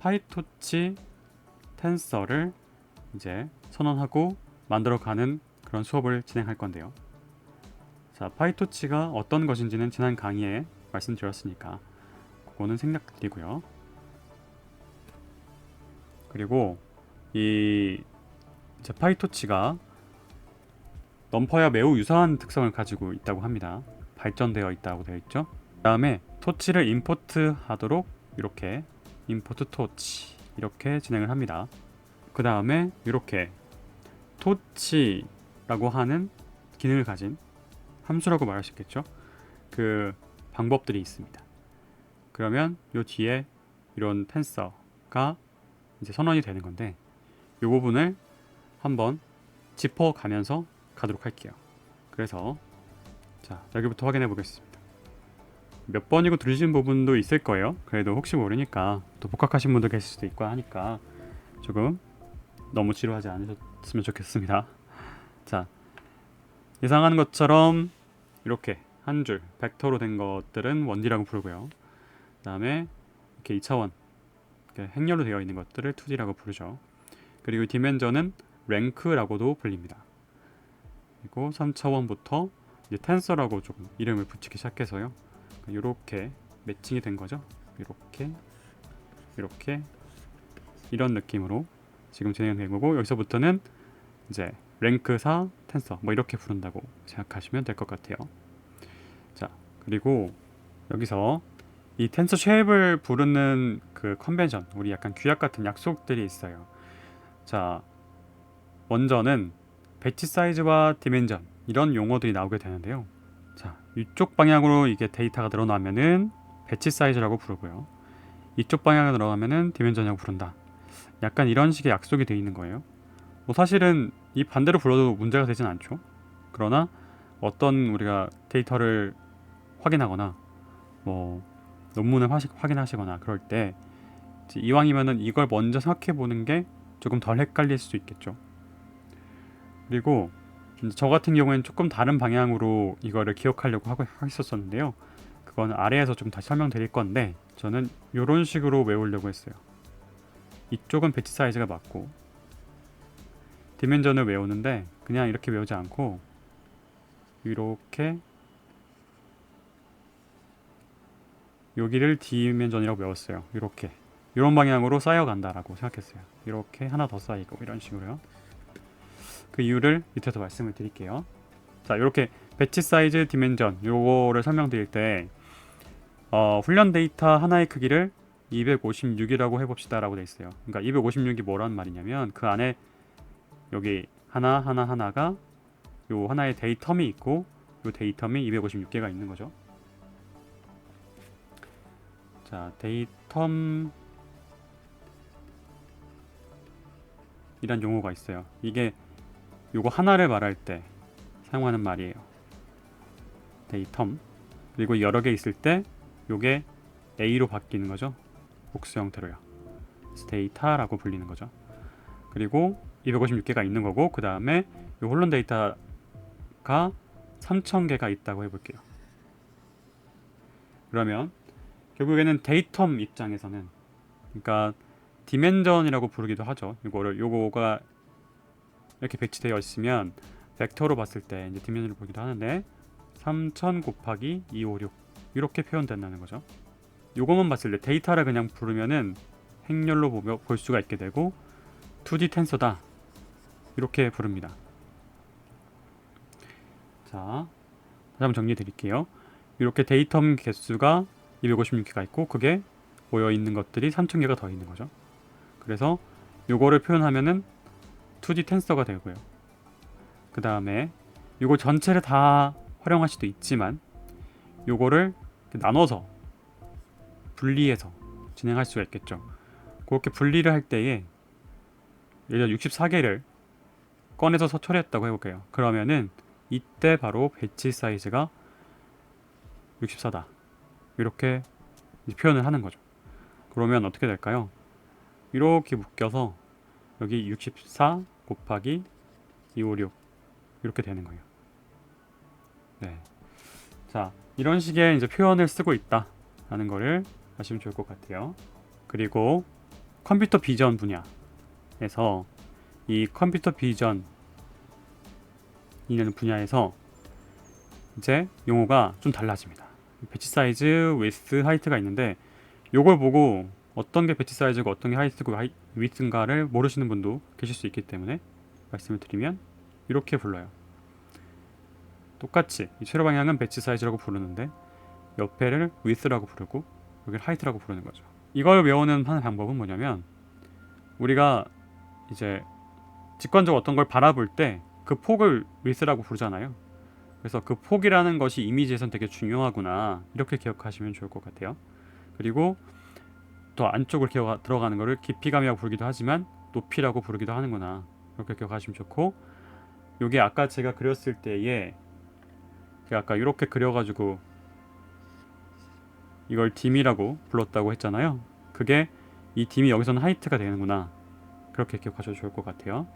파이토치 텐서를 이제 선언하고 만들어가는 그런 수업을 진행할 건데요. 자, 파이토치가 어떤 것인지는 지난 강의에 말씀드렸으니까 그거는 생략드리고요. 그리고 이 이제 파이토치가 넘퍼와 매우 유사한 특성을 가지고 있다고 합니다. 발전되어 있다고 되어 있죠. 그 다음에 토치를 임포트 하도록 이렇게 임포트 토치 이렇게 진행을 합니다. 그 다음에 이렇게 토치라고 하는 기능을 가진 함수라고 말할 수 있겠죠. 그 방법들이 있습니다. 그러면 요 뒤에 이런 텐서가 이제 선언이 되는 건데 이 부분을 한번 짚어가면서 가도록 할게요. 그래서 자, 여기부터 확인해 보겠습니다. 몇 번이고 들으신 부분도 있을 거예요. 그래도 혹시 모르니까 또 복학하신 분도 계실 수도 있고 하니까 조금 너무 지루하지 않으셨으면 좋겠습니다. 자, 예상하는 것처럼 이렇게 한 줄 벡터로 된 것들은 1D라고 부르고요. 그 다음에 이렇게 2차원 이렇게 행렬로 되어 있는 것들을 2D라고 부르죠. 그리고 디멘전은 랭크라고도 불립니다. 그리고 3차원부터 이제 텐서라고 조금 이름을 붙이기 시작해서요. 이렇게 매칭이 된 거죠. 이렇게 이런 느낌으로 지금 진행된 거고, 여기서부터는 이제 랭크 4 텐서 뭐 이렇게 부른다고 생각하시면 될 것 같아요. 자, 그리고 여기서 이 텐서 쉐입을 부르는 그 컨벤션, 우리 약간 규약 같은 약속들이 있어요. 자, 먼저는 배치 사이즈와 디멘전 이런 용어들이 나오게 되는데요. 자, 이쪽 방향으로 이게 데이터가 늘어나면은 배치 사이즈라고 부르고요. 이쪽 방향으로 늘어나면은 디멘전이라고 부른다. 약간 이런 식의 약속이 되어 있는 거예요. 뭐 사실은 이 반대로 불러도 문제가 되진 않죠. 그러나 어떤 우리가 데이터를 확인하거나 뭐 논문을 확인하시거나 그럴 때 이왕이면은 이걸 먼저 생각해 보는 게 조금 덜 헷갈릴 수 있겠죠. 그리고 저 같은 경우에는 조금 다른 방향으로 이거를 기억하려고 하고 했었었는데요. 그건 아래에서 좀 다시 설명드릴 건데 저는 이런 식으로 외우려고 했어요. 이쪽은 배치 사이즈가 맞고 디멘전을 외우는데 그냥 이렇게 외우지 않고 이렇게 여기를 디멘전이라고 외웠어요. 이렇게 이런 방향으로 쌓여간다라고 생각했어요. 이렇게 하나 더 쌓이고 이런 식으로요. 그 이유를 밑에서 말씀을 드릴게요. 자, 이렇게 배치 사이즈 디멘전 요거를 설명드릴 때 훈련 데이터 하나의 크기를 256이라고 해봅시다 라고 돼 있어요. 그러니까 256이 뭐란 말이냐면 그 안에 여기 하나가 요 하나의 데이텀이 있고 요 데이텀이 256개가 있는 거죠. 자, 데이텀 이란 용어가 있어요. 이게 요거 하나를 말할 때 사용하는 말이에요. 데이텀. 그리고 여러 개 있을 때 요게 A로 바뀌는 거죠. 복수 형태로요. 데이터라고 불리는 거죠. 그리고 256개가 있는 거고 그 다음에 요 홀론 데이터가 3000개가 있다고 해볼게요. 그러면 결국에는 데이텀 입장에서는 그러니까 디멘전이라고 부르기도 하죠. 요거가 이렇게 배치되어 있으면 벡터로 봤을 때 이제 디멘전을 보기도 하는데 3000 곱하기 256 이렇게 표현된다는 거죠. 요거만 봤을 때 데이터를 그냥 부르면은 행렬로 볼 수가 있게 되고 2D 텐서다 이렇게 부릅니다. 자, 다시 한번 정리해 드릴게요. 이렇게 데이텀 개수가 256개가 있고 그게 모여 있는 것들이 3000개가 더 있는 거죠. 그래서 요거를 표현하면은 2D 텐서가 되고요. 그 다음에 요거 전체를 다 활용할 수도 있지만 요거를 나눠서 분리해서 진행할 수가 있겠죠. 그렇게 분리를 할 때에 예를 들어 64개를 꺼내서 처리했다고 해볼게요. 그러면은 이때 바로 배치 사이즈가 64다 이렇게 표현을 하는 거죠. 그러면 어떻게 될까요? 이렇게 묶여서 여기 64 곱하기 256 이렇게 되는 거예요. 네. 자, 이런 식의 이제 표현을 쓰고 있다라는 거를 아시면 좋을 것 같아요. 그리고 컴퓨터 비전 분야에서 이 컴퓨터 비전이라는 분야에서 이제 용어가 좀 달라집니다. 배치 사이즈, 웨이스, 하이트가 있는데 요걸 보고 어떤 게 배치 사이즈고 어떤 게 하이트고 윗인가를 모르시는 분도 계실 수 있기 때문에 말씀을 드리면 이렇게 불러요. 똑같이 이 세로 방향은 배치 사이즈라고 부르는데 옆에를 윗이라고 부르고 여기를 하이트라고 부르는 거죠. 이걸 외우는 하는 방법은 뭐냐면 우리가 이제 직관적으로 어떤 걸 바라볼 때 그 폭을 윗이라고 부르잖아요. 그래서 그 폭이라는 것이 이미지에선 되게 중요하구나 이렇게 기억하시면 좋을 것 같아요. 그리고 더 안쪽으로 들어가는 거를 깊이감이라고 부르기도 하지만 높이라고 부르기도 하는구나 이렇게 기억하시면 좋고, 요게 아까 제가 그렸을 때에 제가 아까 이렇게 그려가지고 이걸 딤이라고 불렀다고 했잖아요. 그게 이 딤이 여기서는 하이트가 되는구나 그렇게 기억하셔도 좋을 것 같아요.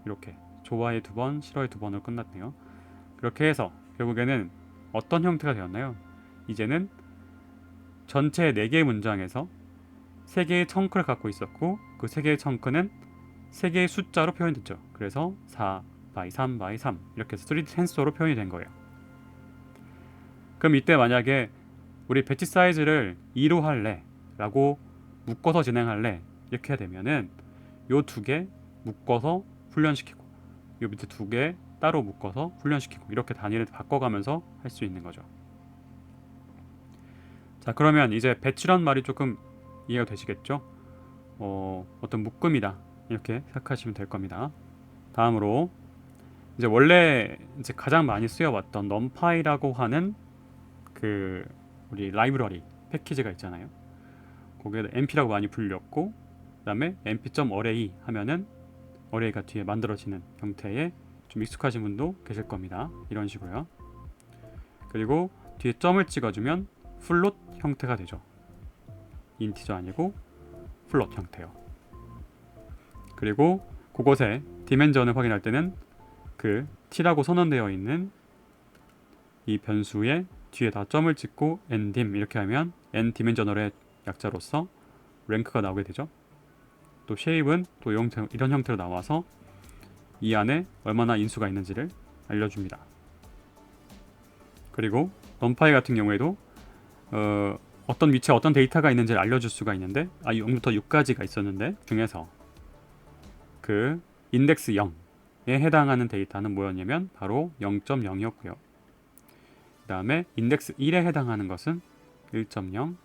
이렇게 좋아해 2번, 싫어해 2번으로 끝났네요. 그렇게 해서 결국에는 어떤 형태가 되었나요? 이제는 전체 4개의 문장에서 3개의 청크를 갖고 있었고 그 3개의 청크는 3개의 숫자로 표현됐죠. 그래서 4 by 3 by 3 이렇게 해서 3D 텐서로 표현이 된 거예요. 그럼 이때 만약에 우리 배치 사이즈를 2로 할래 라고 묶어서 진행할래 이렇게 되면은 요 2개 묶어서 훈련시키고 요 밑에 2개 따로 묶어서 훈련시키고 이렇게 단위를 바꿔가면서 할 수 있는 거죠. 자, 그러면 이제 배치란 말이 조금 이해가 되시겠죠? 어떤 묶음이다 이렇게 생각하시면 될 겁니다. 다음으로 이제 원래 이제 가장 많이 쓰여왔던 numpy라고 하는 그 우리 라이브러리 패키지가 있잖아요. 거기에 np라고 많이 불렸고 그다음에 np.array 하면은 array가 뒤에 만들어지는 형태의 좀 익숙하신 분도 계실 겁니다. 이런 식으로요. 그리고 뒤에 점을 찍어주면 플롯 형태가 되죠. 인티저 아니고 플롯 형태요. 그리고 그곳에 디멘전을 확인할 때는 그 t라고 선언되어 있는 이 변수의 뒤에다 점을 찍고 ndim 이렇게 하면 n 디멘저널의 약자로서 랭크가 나오게 되죠. 또 shape은 또 이런 형태로 나와서 이 안에 얼마나 인수가 있는지를 알려줍니다. 그리고 numpy 같은 경우에도 어떤 위치에 어떤 데이터가 있는지를 알려줄 수가 있는데 0부터 6까지가 있었는데 중에서 그 인덱스 0에 해당하는 데이터는 뭐였냐면 바로 0.0이었고요. 그 다음에 인덱스 1에 해당하는 것은 1.0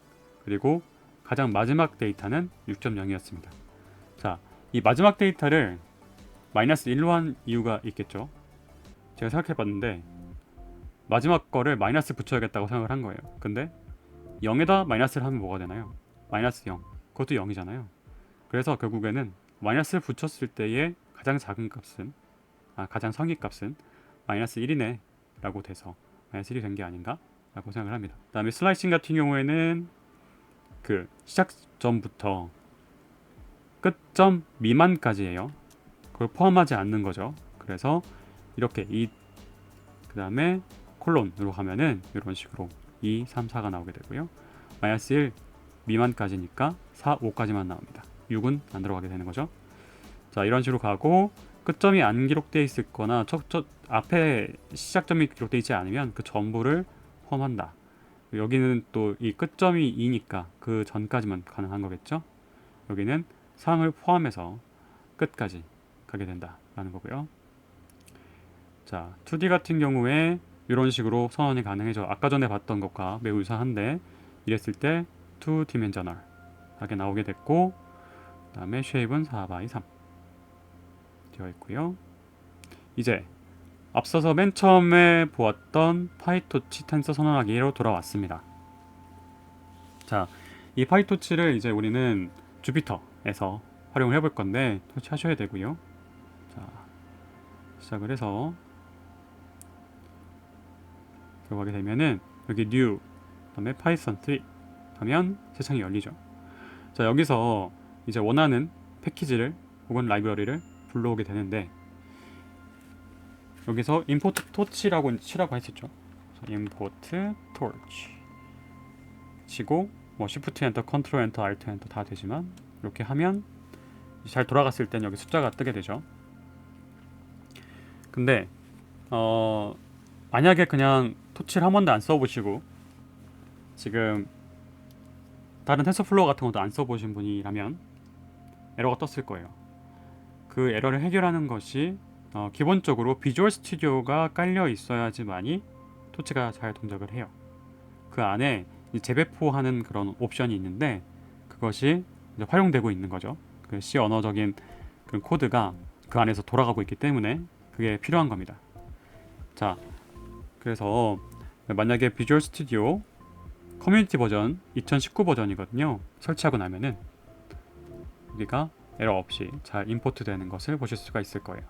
그리고 가장 마지막 데이터는 6.0이었습니다. 자, 이 마지막 데이터를 마이너스 1로 한 이유가 있겠죠. 제가 생각해봤는데 마지막 거를 마이너스 붙여야겠다고 생각을 한 거예요. 근데 0에다 마이너스를 하면 뭐가 되나요? 마이너스 0 그것도 0이잖아요. 그래서 결국에는 마이너스를 붙였을 때의 가장 작은 값은 가장 성의 값은 마이너스 1이네 라고 돼서 마이너스 1이 된 게 아닌가 라고 생각을 합니다. 그 다음에 슬라이싱 같은 경우에는 그 시작점부터 끝점 미만까지예요. 그걸 포함하지 않는 거죠. 그래서 이렇게 그 다음에 콜론으로 하면은 이런 식으로 2, 3, 4가 나오게 되고요. 마이너스 1 미만까지니까 4, 5까지만 나옵니다. 6은 안 들어가게 되는 거죠. 자, 이런 식으로 가고 끝점이 안 기록되어 있을 거나 앞에 시작점이 기록되어 있지 않으면 그 전부를 포함한다. 여기는 또 이 끝점이 2니까 그 전까지만 가능한 거겠죠. 여기는 상을 포함해서 끝까지 가게 된다라는 거고요. 자, 2D 같은 경우에 이런 식으로 선언이 가능해져. 아까 전에 봤던 것과 매우 유사한데 이랬을 때 2디멘저널 하게 나오게 됐고 그 다음에 shape은 4x3 되어 있고요. 이제 앞서서 맨 처음에 보았던 파이토치 텐서 선언하기로 돌아왔습니다. 자, 이 파이토치를 이제 우리는 주피터에서 활용을 해볼 건데 터치하셔야 되고요. 자, 시작을 해서 들어가게 되면은 여기 new 그다음에 python 3 하면 새 창이 열리죠. 자, 여기서 이제 원하는 패키지를 혹은 라이브러리를 불러오게 되는데 여기서 import torch라고 치라고 했었죠. import torch 치고 뭐 shift enter, control enter, alt enter 다 되지만 이렇게 하면 잘 돌아갔을 땐 여기 숫자가 뜨게 되죠. 근데 만약에 그냥 토치를 한 번도 안 써보시고 지금 다른 텐서플로우 같은 것도 안 써보신 분이라면 에러가 떴을 거예요. 그 에러를 해결하는 것이 기본적으로 비주얼 스튜디오가 깔려 있어야지만이 토치가 잘 동작을 해요. 그 안에 재배포하는 그런 옵션이 있는데 그것이 이제 활용되고 있는 거죠. 그 C 언어적인 그 코드가 그 안에서 돌아가고 있기 때문에 그게 필요한 겁니다. 자, 그래서 만약에 비주얼 스튜디오 커뮤니티 버전 2019 버전이거든요. 설치하고 나면은 여기가 에러 없이 잘 임포트 되는 것을 보실 수가 있을 거예요.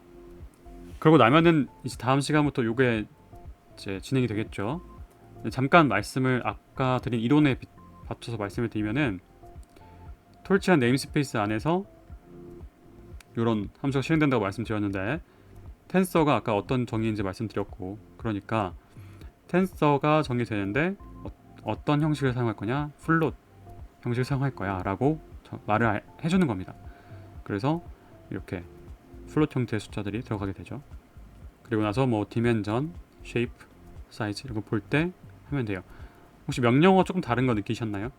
그러고 나면은 이제 다음 시간부터 이게 이제 진행이 되겠죠. 잠깐 말씀을 아까 드린 이론에 받쳐서 말씀을 드리면은 톨치한 네임스페이스 안에서 이런 함수가 실행된다고 말씀드렸는데 텐서가 아까 어떤 정의인지 말씀드렸고, 그러니까 텐서가 정의되는데 어떤 형식을 사용할 거냐, 플롯 형식을 사용할 거야 라고 말을 해주는 겁니다. 그래서 이렇게 플롯 형태의 숫자들이 들어가게 되죠. 그리고 나서 뭐 디멘전, 쉐이프, 사이즈 이런 거 볼 때 하면 돼요. 혹시 명령어가 조금 다른 거 느끼셨나요?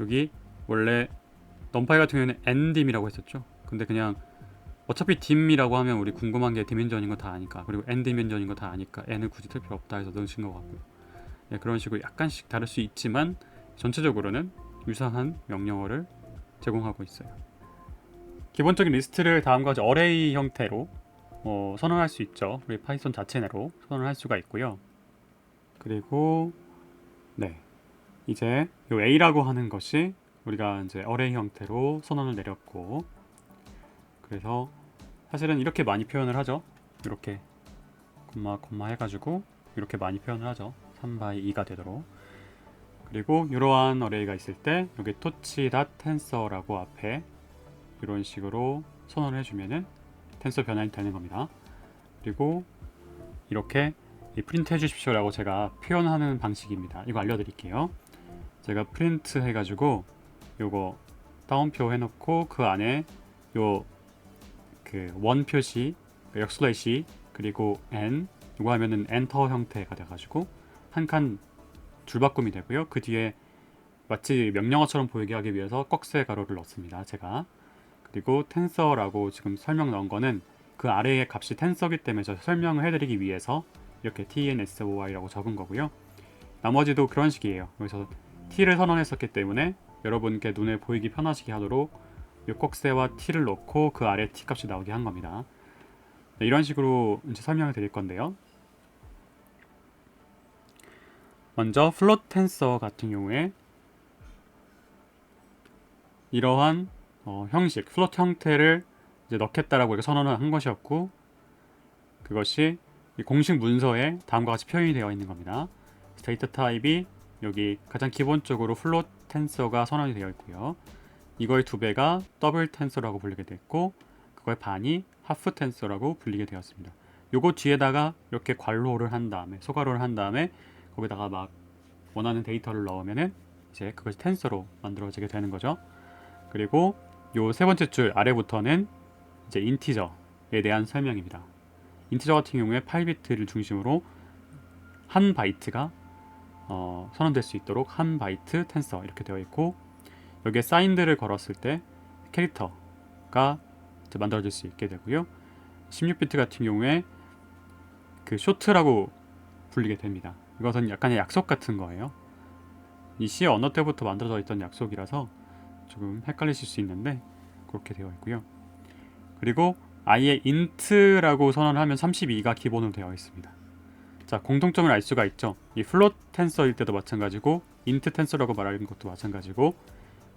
여기 원래 넘파이 같은 경우에는 ndim이라고 했었죠. 근데 그냥 어차피 dim이라고 하면 우리 궁금한 게 디멘전인 거 다 아니까, 그리고 n 디멘전인 거 다 아니까 n을 굳이 틀 필요 없다 해서 넣으신 것 같고요. 네, 그런 식으로 약간씩 다를 수 있지만 전체적으로는 유사한 명령어를 제공하고 있어요. 기본적인 리스트를 다음과 같이 어레이 형태로 선언할 수 있죠. 우리 파이썬 자체 내로 선언할 수가 있고요. 그리고 네, 이제 이 A라고 하는 것이 우리가 이제 어레이 형태로 선언을 내렸고, 그래서 사실은 이렇게 많이 표현을 하죠. 이렇게 콤마 해가지고 이렇게 많이 표현을 하죠. 3x2가 되도록. 그리고 이러한 어레이가 있을 때 여기 토치.tensor라고 앞에 이런 식으로 선언을 해주면은 텐서 변환이 되는 겁니다. 그리고 이렇게 프린트 해주십시오 라고 제가 표현하는 방식입니다. 이거 알려드릴게요. 제가 프린트 해가지고 요거 따옴표 해놓고 그 안에 요 그 원 표시, 역슬래시 그리고 n 이거 하면은 엔터 형태가 돼가지고 한 칸 줄바꿈이 되고요. 그 뒤에 마치 명령어처럼 보이게 하기 위해서 꺽쇠 가로를 넣습니다. 제가. 그리고 텐서라고 지금 설명 넣은 거는 그 아래의 값이 텐서기 때문에 저 설명을 해드리기 위해서 이렇게 tnsoy라고 적은 거고요. 나머지도 그런 식이에요. 여기서 t를 선언했었기 때문에 여러분께 눈에 보이기 편하시게 하도록 이 꺽쇠와 t를 넣고 그 아래 t 값이 나오게 한 겁니다. 네, 이런 식으로 이제 설명을 드릴 건데요. 먼저 플롯 텐서 같은 경우에 이러한 형식, 플롯 형태를 이제 넣겠다라고 이렇게 선언을 한 것이었고, 그것이 공식 문서에 다음과 같이 표현이 되어 있는 겁니다. 데이터 타입이 여기 가장 기본적으로 플롯 텐서가 선언이 되어 있고요. 이거의 2배가 더블 텐서라고 불리게 됐고, 그거의 반이 하프 텐서라고 불리게 되었습니다. 요거 뒤에다가 이렇게 괄호를 한 다음에, 소괄호를 한 다음에 거기다가 막 원하는 데이터를 넣으면은 이제 그것이 텐서로 만들어지게 되는 거죠. 그리고 요 세 번째 줄 아래부터는 이제 인티저에 대한 설명입니다. 인티저 같은 경우에 8비트를 중심으로 한 바이트가 선언될 수 있도록 한 바이트 텐서 이렇게 되어 있고, 여기에 사인드를 걸었을 때 캐릭터가 만들어질 수 있게 되고요. 16비트 같은 경우에 그 쇼트라고 불리게 됩니다. 이것은 약간의 약속 같은 거예요. 이 C 언어 때부터 만들어져 있던 약속이라서 조금 헷갈리실 수 있는데 그렇게 되어 있고요. 그리고 아예 int라고 선언하면 32가 기본으로 되어 있습니다. 자, 공통점을 알 수가 있죠. 이 플롯 텐서일 때도 마찬가지고 int 텐서라고 말하는 것도 마찬가지고,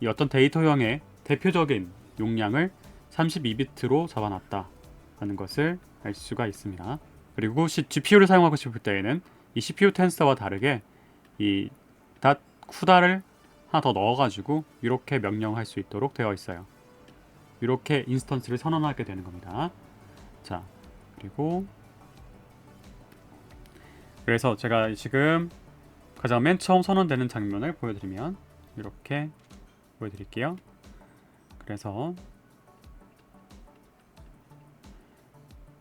이 어떤 데이터형의 대표적인 용량을 32비트로 잡아놨다라는 것을 알 수가 있습니다. 그리고 GPU를 사용하고 싶을 때에는 이 CPU 텐서와 다르게 이 CUDA를 하나 더 넣어가지고 이렇게 명령할 수 있도록 되어 있어요. 이렇게 인스턴스를 선언하게 되는 겁니다. 자, 그리고 그래서 제가 지금 가장 맨 처음 선언되는 장면을 보여드리면 이렇게 보여드릴게요. 그래서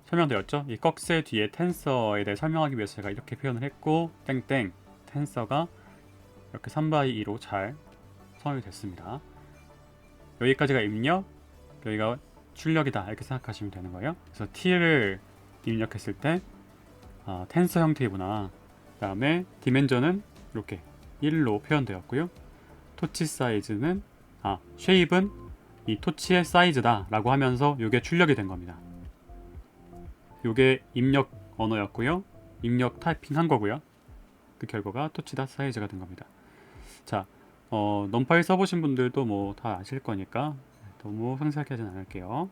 설명드렸죠? 이 꺽쇠 뒤에 텐서에 대해 설명하기 위해서 제가 이렇게 표현을 했고 땡땡 텐서가 이렇게 3/2로 잘 성립이 됐습니다. 여기까지가 입력, 여기가 출력이다 이렇게 생각하시면 되는 거예요. 그래서 t를 입력했을 때 텐서 형태이구나. 그 다음에 디멘전은 이렇게 1로 표현되었고요. 토치 사이즈는 쉐입은 이 토치의 사이즈다 라고 하면서 이게 출력이 된 겁니다. 이게 입력 언어였고요. 입력 타이핑 한 거고요. 그 결과가 토치다 사이즈가 된 겁니다. 자, 넘파이 써보신 분들도 뭐 다 아실 거니까 너무 상세하게 하진 않을게요.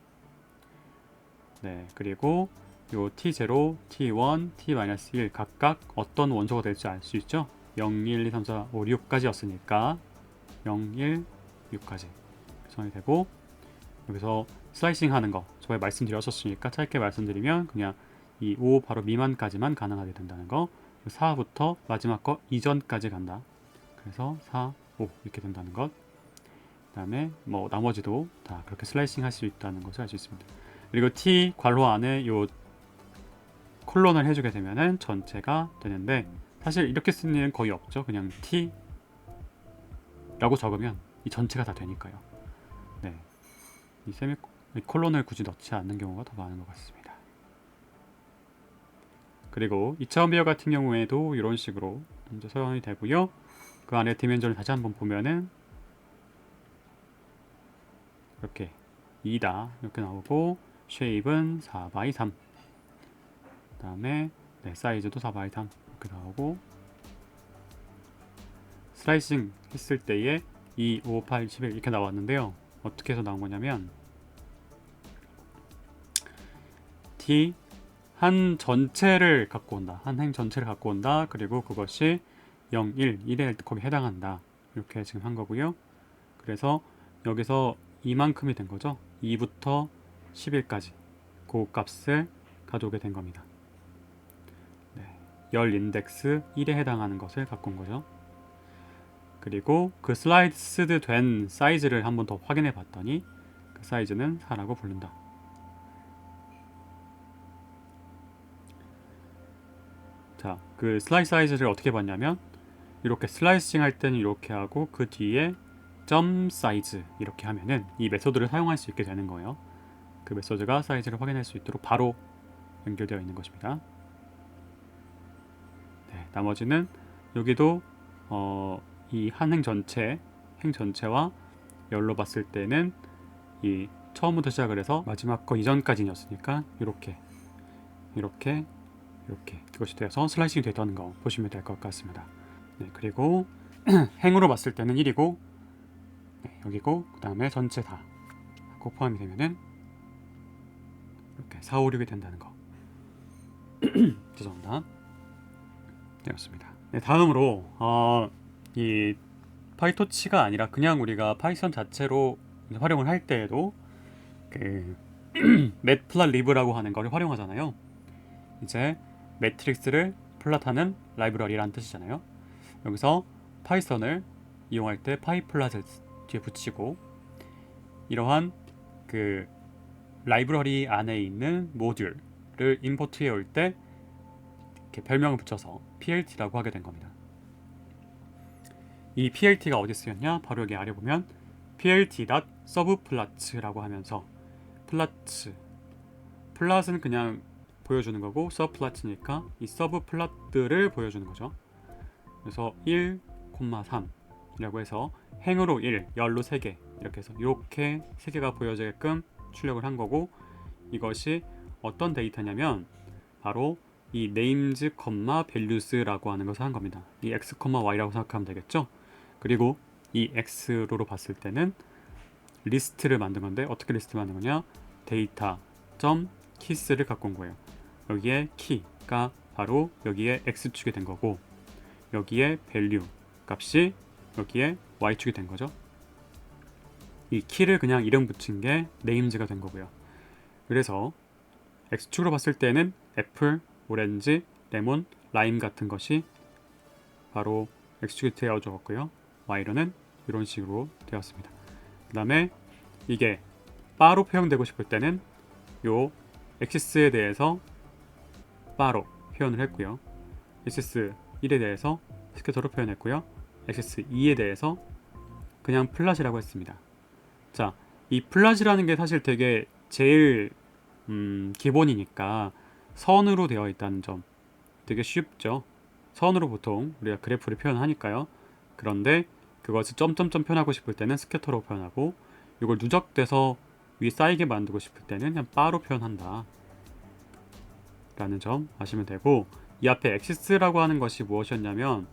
네, 그리고 요 t0, t1, t-1 각각 어떤 원소가 될지 알 수 있죠? 0, 1, 2, 3, 4, 5, 6까지였으니까 0, 1, 6까지 구성이 되고 여기서 슬라이싱 하는 거 저번에 말씀드렸었으니까 짧게 말씀드리면 그냥 이 5 바로 미만까지만 가능하게 된다는 거 4부터 마지막 거 이전까지 간다. 그래서 4, 5 이렇게 된다는 것. 그 다음에 뭐 나머지도 다 그렇게 슬라이싱 할 수 있다는 것을 알 수 있습니다. 그리고 t 괄호 안에 요 콜론을 해주게 되면은 전체가 되는데 사실 이렇게 쓰는 일은 거의 없죠. 그냥 t 라고 적으면 이 전체가 다 되니까요. 네, 이 콜론을 굳이 넣지 않는 경우가 더 많은 것 같습니다. 그리고 2차원 비교 같은 경우에도 이런 식으로 먼저 서연이 되고요. 그 안에 디멘전을 다시 한번 보면은 이렇게 2다 이렇게 나오고 쉐입은 4/3 그 다음에 사이즈도 4/3 이렇게 나오고 슬라이싱 했을 때에 2, 5, 8, 11 이렇게 나왔는데요. 어떻게 해서 나온 거냐면 t 한 전체를 갖고 온다. 한 행 전체를 갖고 온다. 그리고 그것이 0, 1, 1에 거기 해당한다. 이렇게 지금 한 거고요. 그래서 여기서 이만큼이 된 거죠. 2부터 11까지 그 값을 가져오게 된 겁니다. 네, 열 인덱스 1에 해당하는 것을 갖고 온 거죠. 그리고 그 슬라이스 된 사이즈를 한번 더 확인해 봤더니 그 사이즈는 4라고 부른다. 자, 그 슬라이스 사이즈를 어떻게 봤냐면 이렇게 슬라이싱 할 때는 이렇게 하고 그 뒤에 점 사이즈 이렇게 하면은 이 메소드를 사용할 수 있게 되는 거예요. 그 메소드가 사이즈를 확인할 수 있도록 바로 연결되어 있는 것입니다. 네, 나머지는 여기도 이 한 행 전체와 열로 봤을 때는 이 처음부터 시작을 해서 마지막 거 이전까지였으니까 이렇게 그것이 되어서 슬라이싱이 되던 거 보시면 될 것 같습니다. 네, 그리고 행으로 봤을 때는 1이고 여기고 그 다음에 전체 다 포함이 되면은 이렇게 4, 5, 6이 된다는 거. 죄송합니다. 되었습니다. 네, 다음으로 이 파이토치가 아니라 그냥 우리가 파이썬 자체로 활용을 할 때에도 그 매트플랫리브라고 하는 걸 활용하잖아요. 이제 매트릭스를 플랫하는 라이브러리라는 뜻이잖아요. 여기서 파이썬을 이용할 때 파이플랫을 뒤에 붙이고 이러한 그 라이브러리 안에 있는 모듈을 임포트해 올 때 이렇게 별명을 붙여서 PLT라고 하게 된 겁니다. 이 PLT가 어디 쓰였냐? 바로 여기 아래 보면 plt.subplat라고 하면서 플랫은 그냥 보여주는 거고 subplat이니까 이 subplat들을 보여주는 거죠. 그래서 1, 3이라고 해서 행으로 1, 열로 3개 이렇게 해서 이렇게 3개가 보여지게끔 출력을 한 거고 이것이 어떤 데이터냐면 바로 이 names, values라고 하는 것을 한 겁니다. 이 x, y라고 생각하면 되겠죠. 그리고 이 x로로 봤을 때는 리스트를 만든 건데 어떻게 리스트 만든 거냐? data.keys를 갖고 온 거예요. 여기에 key가 바로 여기에 x축이 된 거고 여기에 value 값이 여기에 y축이 된 거죠. 이 key를 그냥 이름 붙인 게 names가 된 거고요. 그래서 x축으로 봤을 때는 애플, 오렌지, 레몬, 라임 같은 것이 바로 x축이 되어 적었고요. y로는 이런 식으로 되었습니다. 그 다음에 이게 바로 표현되고 싶을 때는 요 엑시스에 대해서 바로 표현을 했고요. 엑시스 1에 대해서 스캐터로 표현했고요. 엑시스 2에 대해서 그냥 플랫이라고 했습니다. 자, 이 플랫이라는 게 사실 되게 제일 기본이니까 선으로 되어 있다는 점 되게 쉽죠. 선으로 보통 우리가 그래프를 표현하니까요. 그런데 그것을 점점점 표현하고 싶을 때는 스캐터로 표현하고, 이걸 누적돼서 위 쌓이게 만들고 싶을 때는 그냥 바로 표현한다 라는 점 아시면 되고, 이 앞에 엑시스라고 하는 것이 무엇이었냐면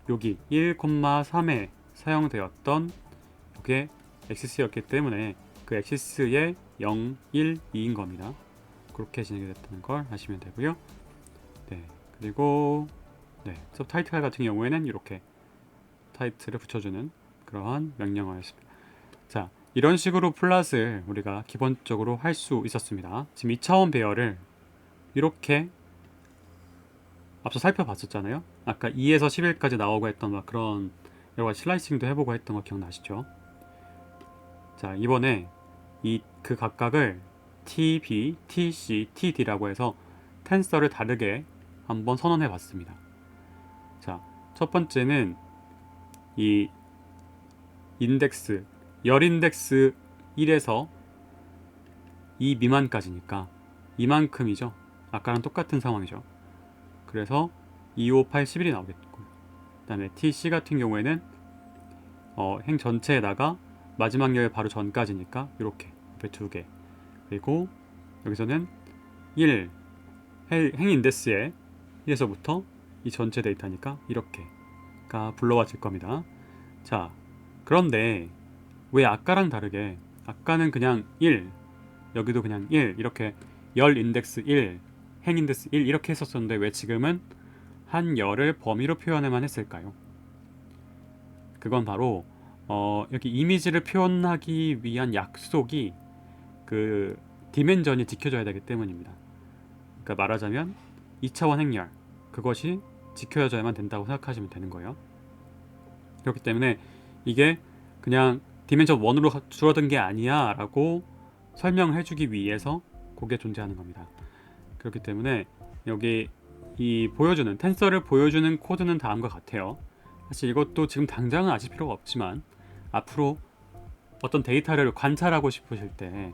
여기 1,3에 사용되었던 이게 엑시스였기 때문에 그 엑시스의 0, 1, 2인 겁니다. 그렇게 진행이 됐다는 걸 아시면 되고요. 네, 그리고 서브 타이틀 같은 경우에는 이렇게 타이틀을 붙여주는 그러한 명령어였습니다. 자, 이런 식으로 플랫을 우리가 기본적으로 할 수 있었습니다. 지금 2차원 배열을 이렇게 앞서 살펴봤었잖아요. 아까 2에서 11까지 나오고 했던 막 그런 여러가지 슬라이싱도 해보고 했던 거 기억나시죠? 자, 이번에 그 각각을 TB, TC, TD라고 해서 텐서를 다르게 한번 선언해 봤습니다. 자, 첫 번째는 이 인덱스, 열 인덱스 1에서 2 미만까지니까 이만큼이죠. 아까랑 똑같은 상황이죠. 그래서 2, 5, 8, 11이 나오겠고, 그 다음에 TC 같은 경우에는 행 전체에다가 마지막 열 바로 전까지니까 이렇게 옆에 2개, 그리고 여기서는 1, 행 인덱스에 1에서부터 이 전체 데이터니까 이렇게가 불러와질 겁니다. 자, 그런데 왜 아까랑 다르게, 아까는 그냥 1, 여기도 그냥 1, 이렇게 열 인덱스 1, 행 인덱스 1 이렇게 했었었는데 왜 지금은 한 열을 범위로 표현해만 했을까요? 그건 바로 여기 이미지를 표현하기 위한 약속이 그 디멘전이 지켜져야 되기 때문입니다. 그러니까 말하자면 2차원 행렬, 그것이 지켜져야만 된다고 생각하시면 되는 거예요. 그렇기 때문에 이게 그냥 디멘전 1으로 줄어든 게 아니야 라고 설명해 주기 위해서 그게 존재하는 겁니다. 그렇기 때문에 여기 이 보여주는 텐서를 보여주는 코드는 다음과 같아요. 사실 이것도 지금 당장은 아실 필요가 없지만 앞으로 어떤 데이터를 관찰하고 싶으실 때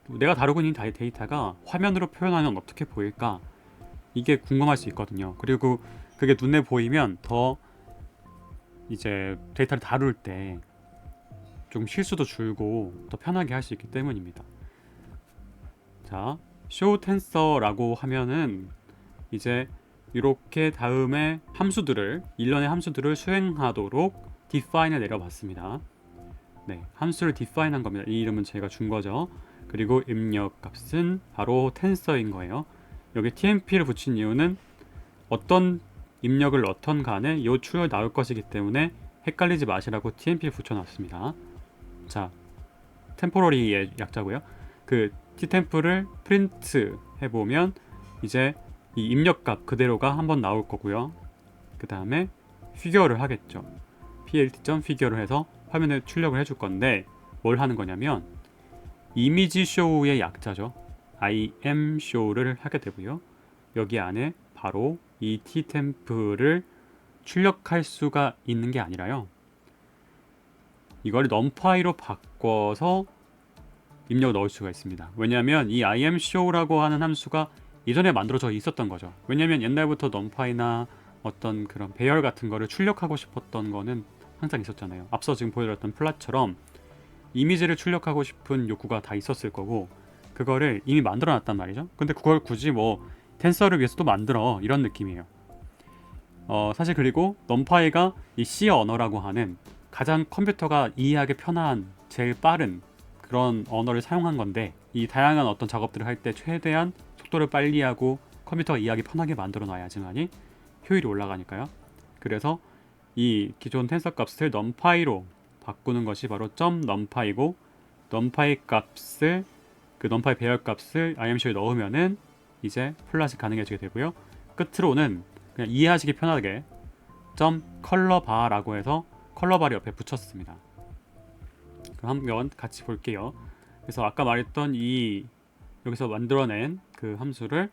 내가 다루고 있는 데이터가 화면으로 표현하면 어떻게 보일까, 이게 궁금할 수 있거든요. 그리고 그게 눈에 보이면 더 이제 데이터를 다룰 때 좀 실수도 줄고 더 편하게 할 수 있기 때문입니다. 자, show tensor라고 하면은 이제 이렇게 다음에 함수들을, 일련의 함수들을 수행하도록 define을 내려봤습니다. 네, 함수를 define한 겁니다. 이 이름은 제가 준 거죠. 그리고 입력 값은 바로 tensor인 거예요. 여기 tmp를 붙인 이유는 어떤 입력을 넣던 간에 이 출력이 나올 것이기 때문에 헷갈리지 마시라고 tmp 붙여놨습니다. 자, temporary의 약자고요. 그 ttempo를 프린트 해보면 이제 이 입력값 그대로가 한번 나올 거고요. 그 다음에 피규어를 하겠죠. plt.figure를 해서 화면에 출력을 해줄 건데 뭘 하는 거냐면 이미지 show의 약자죠. imshow를 하게 되고요. 여기 안에 바로 이 ttempo를 출력할 수가 있는 게 아니라요, 이걸 numpy로 바꿔서 입력을 넣을 수가 있습니다. 왜냐하면 이 imshow라고 하는 함수가 이전에 만들어져 있었던 거죠. 왜냐하면 옛날부터 numpy나 어떤 그런 배열 같은 거를 출력하고 싶었던 거는 항상 있었잖아요. 앞서 지금 보여드렸던 플랫처럼 이미지를 출력하고 싶은 욕구가 다 있었을 거고, 그거를 이미 만들어 놨단 말이죠. 근데 그걸 굳이 뭐 텐서를 위해서도 만들어, 이런 느낌이에요. 사실 그리고 numpy가 이 C 언어라고 하는 가장 컴퓨터가 이해하기 편한 제일 빠른 그런 언어를 사용한 건데, 이 다양한 어떤 작업들을 할 때 최대한 속도를 빨리 하고 컴퓨터가 이해하기 편하게 만들어 놔야지만이 효율이 올라가니까요. 그래서 이 기존 텐서 값을 numpy로 바꾸는 것이 바로 .numpy고, numpy 값을, 그 numpy 배열 값을 imshow에 넣으면은 이제 플랫이 가능해지게 되고요. 끝으로는 그냥 이해하시기 편하게 .colorbar라고 해서 컬러바를 옆에 붙였습니다. 한번 같이 볼게요. 그래서 아까 말했던 이 여기서 만들어낸 그 함수를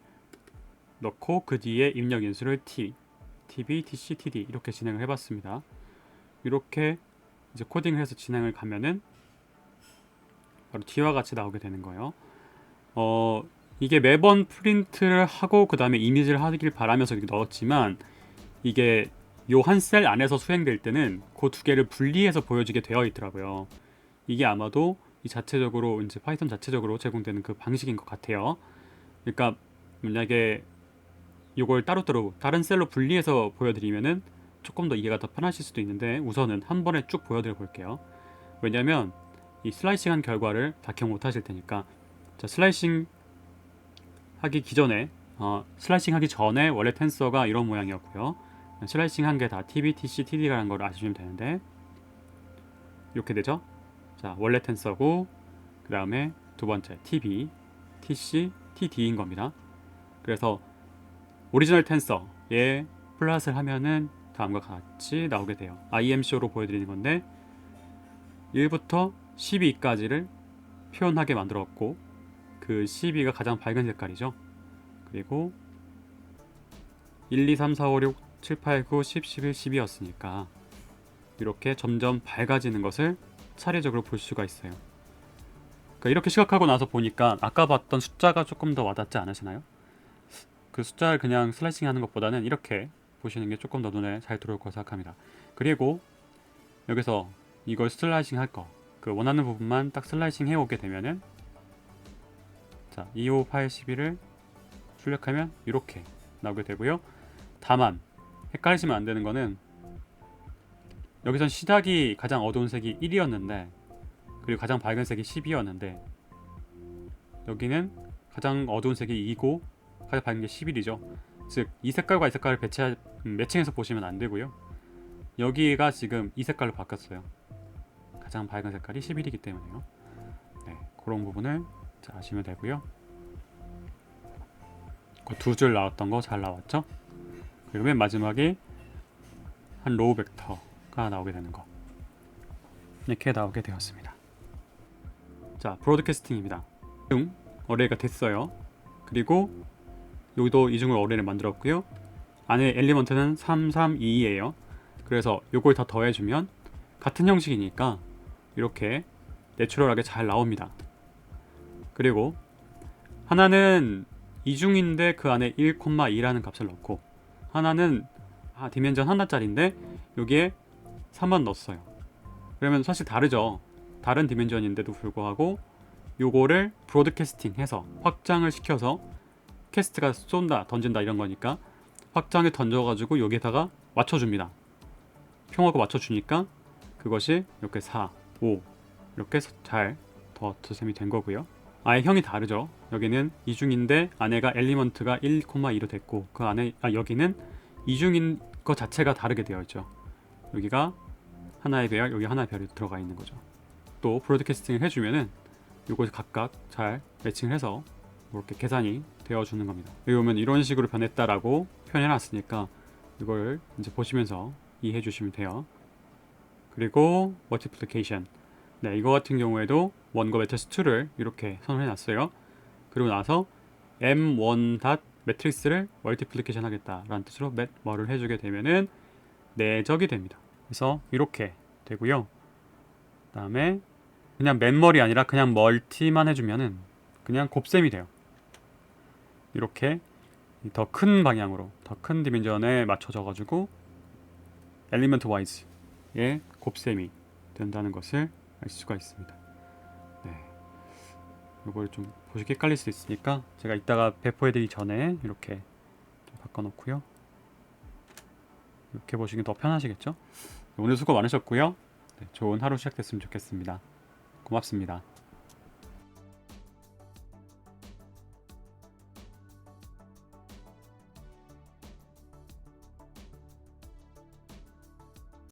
넣고 그 뒤에 입력 인수를 t, tb, tc, td 이렇게 진행을 해봤습니다. 이렇게 이제 코딩을 해서 진행을 가면은 바로 뒤와 같이 나오게 되는 거예요. 이게 매번 프린트를 하고 그 다음에 이미지를 하길 바라면서 이렇게 넣었지만 이게 요 한 셀 안에서 수행될 때는 그 두 개를 분리해서 보여지게 되어 있더라고요. 이게 아마도 이 자체적으로 이제 파이썬 자체적으로 제공되는 그 방식인 것 같아요. 그러니까 만약에 이걸 따로따로 다른 셀로 분리해서 보여드리면은 조금 더 이해가 더 편하실 수도 있는데 우선은 한 번에 쭉 보여드려 볼게요. 왜냐면 이 슬라이싱한 결과를 다 기억 못 하실 테니까. 자, 슬라이싱 하기 기존에 슬라이싱 하기 전에 원래 텐서가 이런 모양이었고요. 슬라이싱 한 게 다 TB, TC, TD라는 걸 아시면 되는데 이렇게 되죠. 자, 원래 텐서고 그 다음에 두 번째 TB, TC, TD인 겁니다. 그래서 오리지널 텐서에 플롯을 하면은 다음과 같이 나오게 돼요. IMCO로 보여드리는 건데 1부터 12까지를 표현하게 만들었고 그 12가 가장 밝은 색깔이죠. 그리고 1, 2, 3, 4, 5, 6, 7, 8, 9, 10, 11, 12였으니까 이렇게 점점 밝아지는 것을 차례적으로 볼 수가 있어요. 그러니까 이렇게 시각하고 나서 보니까 아까 봤던 숫자가 조금 더 와닿지 않으시나요? 그 숫자를 그냥 슬라이싱 하는 것보다는 이렇게 보시는 게 조금 더 눈에 잘 들어올 거라 생각합니다. 그리고 여기서 이걸 슬라이싱 할 거, 그 원하는 부분만 딱 슬라이싱 해오게 되면은 자, 25, 8, 11을 출력하면 이렇게 나오게 되고요. 다만 헷갈리시면 안 되는 거는 여기선 시작이 가장 어두운 색이 1이었는데 그리고 가장 밝은 색이 10이었는데 여기는 가장 어두운 색이 2고 가장 밝은 게 11이죠. 즉 이 색깔과 이 색깔을 매칭해서 보시면 안 되고요. 여기가 지금 이 색깔로 바뀌었어요. 가장 밝은 색깔이 11이기 때문에요. 네, 그런 부분을 잘 아시면 되고요. 그 두 줄 나왔던 거 잘 나왔죠? 그리고 맨 마지막에 한 로우 벡터가 나오게 되는 거 이렇게 나오게 되었습니다. 자, 브로드캐스팅입니다. 이중 어레이가 됐어요. 그리고 여기도 이중을 어레이를 만들었고요. 안에 엘리먼트는 3, 3, 2예요. 그래서 요걸 다 더해주면 같은 형식이니까 이렇게 내추럴하게 잘 나옵니다. 그리고 하나는 이중인데 그 안에 1,2라는 값을 넣고 하나는 디멘전 하나짜리인데 여기에 3만 넣었어요. 그러면 사실 다르죠. 다른 디멘전인데도 불구하고 요거를 브로드캐스팅 해서 확장을 시켜서 캐스트가 쏜다, 던진다 이런 거니까 확장을 던져가지고 여기에다가 맞춰줍니다. 평하고 맞춰주니까 그것이 이렇게 4, 5 이렇게 잘 더셈이 된 거고요. 아예 형이 다르죠. 여기는 이중인데 안에가 엘리먼트가 1,2로 됐고 그 안에 여기는 이중인 것 자체가 다르게 되어 있죠. 여기가 하나의 별, 여기 하나의 별이 들어가 있는 거죠. 또 브로드캐스팅을 해주면은 이것이 각각 잘 매칭을 해서 이렇게 계산이 되어주는 겁니다. 여기 보면 이런 식으로 변했다라고 표현해놨으니까 이걸 이제 보시면서 이해해 주시면 돼요. 그리고 multiplication. 네, 이거 같은 경우에도 원과 매트리스 2를 이렇게 선언해놨어요. 그리고 나서 m1 매트리스를 멀티플리케이션 하겠다라는 뜻으로 뭐를 해주게 되면은 내적이 됩니다. 그래서 이렇게 되고요. 그 다음에 그냥 맨머리 아니라 그냥 멀티만 해주면은 그냥 곱셈이 돼요. 이렇게 더 큰 방향으로 더 큰 디멘전에 맞춰져 가지고 엘리먼트 와이즈의 곱셈이 된다는 것을 알 수가 있습니다. 네, 이걸 좀 보시기 헷갈릴 수 있으니까 제가 이따가 배포해드리기 전에 이렇게 좀 바꿔놓고요. 이렇게 보시기 더 편하시겠죠? 오늘 수고 많으셨고요. 네, 좋은 하루 시작됐으면 좋겠습니다. 고맙습니다.